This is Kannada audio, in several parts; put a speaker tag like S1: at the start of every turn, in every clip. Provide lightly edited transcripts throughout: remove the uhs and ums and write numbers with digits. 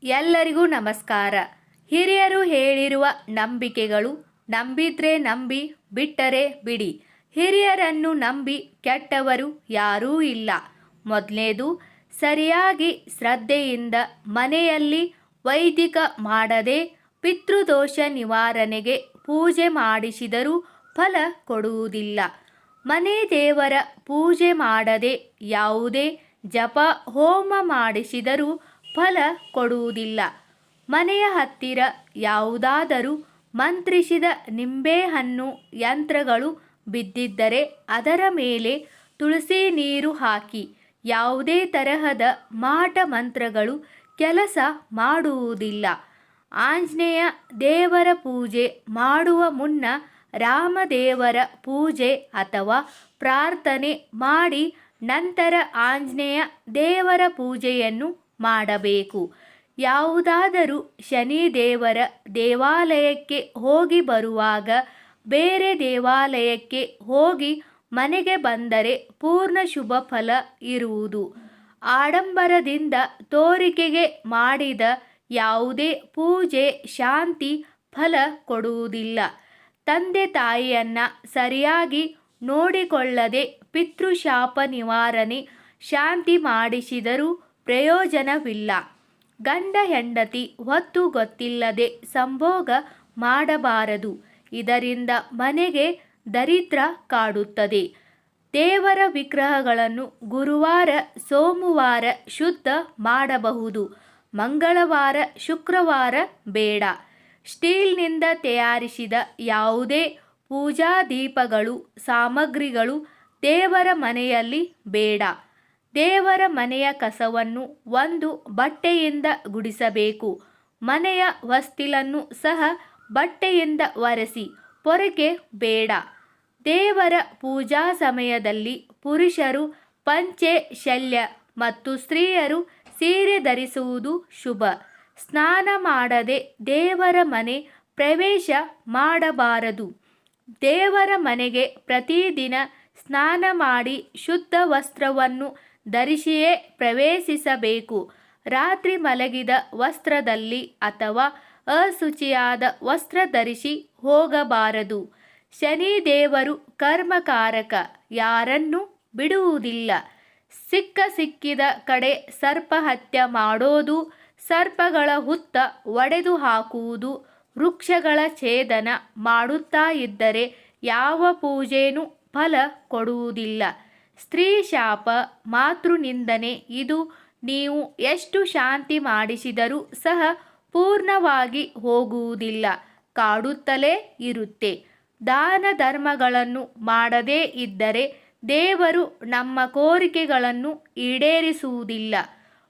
S1: ಎಲ್ಲರಿಗೂ ನಮಸ್ಕಾರ. ಹಿರಿಯರು ಹೇಳಿರುವ ನಂಬಿಕೆಗಳು ನಂಬಿದ್ರೆ ನಂಬಿ, ಬಿಟ್ಟರೆ ಬಿಡಿ. ಹಿರಿಯರನ್ನು ನಂಬಿ ಕೆಟ್ಟವರು ಯಾರೂ ಇಲ್ಲ. ಮೊದಲನೇದು, ಸರಿಯಾಗಿ ಶ್ರದ್ಧೆಯಿಂದ ಮನೆಯಲ್ಲಿ ವೈದಿಕ ಮಾಡದೆ ಪಿತೃದೋಷ ನಿವಾರಣೆಗೆ ಪೂಜೆ ಮಾಡಿಸಿದರೂ ಫಲ ಕೊಡುವುದಿಲ್ಲ. ಮನೆ ದೇವರ ಪೂಜೆ ಮಾಡದೆ ಯಾವುದೇ ಜಪ ಹೋಮ ಮಾಡಿಸಿದರೂ ಫಲ ಕೊಡುವುದಿಲ್ಲ. ಮನೆಯ ಹತ್ತಿರ ಯಾವುದಾದರೂ ಮಂತ್ರಿಸಿದ ನಿಂಬೆಹಣ್ಣು ಯಂತ್ರಗಳು ಬಿದ್ದಿದ್ದರೆ ಅದರ ಮೇಲೆ ತುಳಸಿ ನೀರು ಹಾಕಿ. ಯಾವುದೇ ತರಹದ ಮಾಟ ಮಂತ್ರಗಳು ಕೆಲಸ ಮಾಡುವುದಿಲ್ಲ. ಆಂಜನೇಯ ದೇವರ ಪೂಜೆ ಮಾಡುವ ಮುನ್ನ ರಾಮದೇವರ ಪೂಜೆ ಅಥವಾ ಪ್ರಾರ್ಥನೆ ಮಾಡಿ ನಂತರ ಆಂಜನೇಯ ದೇವರ ಪೂಜೆಯನ್ನು ಮಾಡಬೇಕು. ಯಾವುದಾದರೂ ಶನಿ ದೇವರ ದೇವಾಲಯಕ್ಕೆ ಹೋಗಿ ಬರುವಾಗ ಬೇರೆ ದೇವಾಲಯಕ್ಕೆ ಹೋಗಿ ಮನೆಗೆ ಬಂದರೆ ಪೂರ್ಣ ಶುಭ ಫಲ ಇರುವುದು. ಆಡಂಬರದಿಂದ ತೋರಿಕೆಗೆ ಮಾಡಿದ ಯಾವುದೇ ಪೂಜೆ ಶಾಂತಿ ಫಲ ಕೊಡುವುದಿಲ್ಲ. ತಂದೆ ತಾಯಿಯನ್ನು ಸರಿಯಾಗಿ ನೋಡಿಕೊಳ್ಳದೆ ಪಿತೃಶಾಪ ನಿವಾರಣೆ ಶಾಂತಿ ಮಾಡಿಸಿದರೂ ಪ್ರಯೋಜನವಿಲ್ಲ. ಗಂಡ ಹೆಂಡತಿ ಹೊತ್ತು ಗೊತ್ತಿಲ್ಲದೆ ಸಂಭೋಗ ಮಾಡಬಾರದು. ಇದರಿಂದ ಮನೆಗೆ ದರಿದ್ರ ಕಾಡುತ್ತದೆ. ದೇವರ ವಿಗ್ರಹಗಳನ್ನು ಗುರುವಾರ ಸೋಮವಾರ ಶುದ್ಧ ಮಾಡಬಹುದು. ಮಂಗಳವಾರ ಶುಕ್ರವಾರ ಬೇಡ. ಸ್ಟೀಲ್ನಿಂದ ತಯಾರಿಸಿದ ಯಾವುದೇ ಪೂಜಾ ದೀಪಗಳು ಸಾಮಗ್ರಿಗಳು ದೇವರ ಮನೆಯಲ್ಲಿ ಬೇಡ. ದೇವರ ಮನೆಯ ಕಸವನ್ನು ಒಂದು ಬಟ್ಟೆಯಿಂದ ಗುಡಿಸಬೇಕು. ಮನೆಯ ಹೊಸ್ತಿಲನ್ನು ಸಹ ಬಟ್ಟೆಯಿಂದ ಒರೆಸಿ. ಪೊರಕೆ ಬೇಡ. ದೇವರ ಪೂಜಾ ಸಮಯದಲ್ಲಿ ಪುರುಷರು ಪಂಚೆ ಶಲ್ಯ ಮತ್ತು ಸ್ತ್ರೀಯರು ಸೀರೆ ಧರಿಸುವುದು ಶುಭ. ಸ್ನಾನ ಮಾಡದೆ ದೇವರ ಮನೆ ಪ್ರವೇಶ ಮಾಡಬಾರದು. ದೇವರ ಮನೆಗೆ ಪ್ರತಿದಿನ ಸ್ನಾನ ಮಾಡಿ ಶುದ್ಧ ವಸ್ತ್ರವನ್ನು ಧರಿಸಿಯೇ ಪ್ರವೇಶಿಸಬೇಕು. ರಾತ್ರಿ ಮಲಗಿದ ವಸ್ತ್ರದಲ್ಲಿ ಅಥವಾ ಅಶುಚಿಯಾದ ವಸ್ತ್ರ ಧರಿಸಿ ಹೋಗಬಾರದು. ಶನಿ ದೇವರು ಕರ್ಮಕಾರಕ, ಯಾರನ್ನೂ ಬಿಡುವುದಿಲ್ಲ. ಸಿಕ್ಕಿದ ಕಡೆ ಸರ್ಪ ಹತ್ಯೆ ಮಾಡೋದು, ಸರ್ಪಗಳ ಹುತ್ತ ಒಡೆದು ಹಾಕುವುದು, ವೃಕ್ಷಗಳ ಛೇದನ ಮಾಡುತ್ತಾ ಇದ್ದರೆ ಯಾವ ಪೂಜೆನೂ ಫಲ ಕೊಡುವುದಿಲ್ಲ. ಸ್ತ್ರೀ ಶಾಪ, ಮಾತೃನಿಂದನೆ ಇದು ನೀವು ಎಷ್ಟು ಶಾಂತಿ ಮಾಡಿಸಿದರೂ ಸಹ ಪೂರ್ಣವಾಗಿ ಹೋಗುವುದಿಲ್ಲ, ಕಾಡುತ್ತಲೇ ಇರುತ್ತೆ. ದಾನ ಧರ್ಮಗಳನ್ನು ಮಾಡದೇ ಇದ್ದರೆ ದೇವರು ನಮ್ಮ ಕೋರಿಕೆಗಳನ್ನು ಈಡೇರಿಸುವುದಿಲ್ಲ.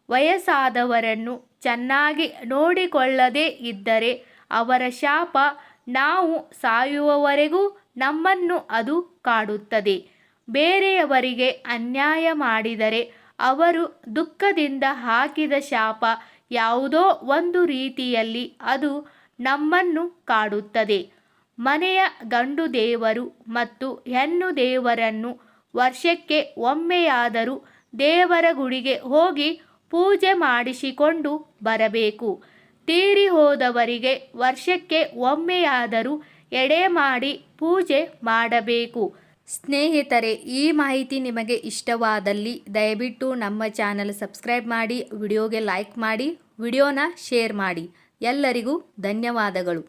S1: ವಯಸ್ಸಾದವರನ್ನು ಚೆನ್ನಾಗಿ ನೋಡಿಕೊಳ್ಳದೇ ಇದ್ದರೆ ಅವರ ಶಾಪ ನಾವು ಸಾಯುವವರೆಗೂ ನಮ್ಮನ್ನು ಅದು ಕಾಡುತ್ತದೆ. ಬೇರೆಯವರಿಗೆ ಅನ್ಯಾಯ ಮಾಡಿದರೆ ಅವರು ದುಃಖದಿಂದ ಹಾಕಿದ ಶಾಪ ಯಾವುದೋ ಒಂದು ರೀತಿಯಲ್ಲಿ ಅದು ನಮ್ಮನ್ನು ಕಾಡುತ್ತದೆ. ಮನೆಯ ಗಂಡು ದೇವರು ಮತ್ತು ಹೆಣ್ಣು ದೇವರನ್ನು ವರ್ಷಕ್ಕೆ ಒಮ್ಮೆಯಾದರೂ ದೇವರ ಗುಡಿಗೆ ಹೋಗಿ ಪೂಜೆ ಮಾಡಿಸಿಕೊಂಡು ಬರಬೇಕು. ತೀರಿ ಹೋದವರಿಗೆ ವರ್ಷಕ್ಕೆ ಒಮ್ಮೆಯಾದರೂ ಎಡೆ ಮಾಡಿ ಪೂಜೆ ಮಾಡಬೇಕು. ಸ್ನೇಹಿತರೆ, ಈ ಮಾಹಿತಿ ನಿಮಗೆ ಇಷ್ಟವಾದಲ್ಲಿ ದಯವಿಟ್ಟು ನಮ್ಮ ಚಾನಲ್ ಸಬ್ಸ್ಕ್ರೈಬ್ ಮಾಡಿ, ವಿಡಿಯೋಗೆ ಲೈಕ್ ಮಾಡಿ, ವಿಡಿಯೋನ ಶೇರ್ ಮಾಡಿ. ಎಲ್ಲರಿಗೂ ಧನ್ಯವಾದಗಳು.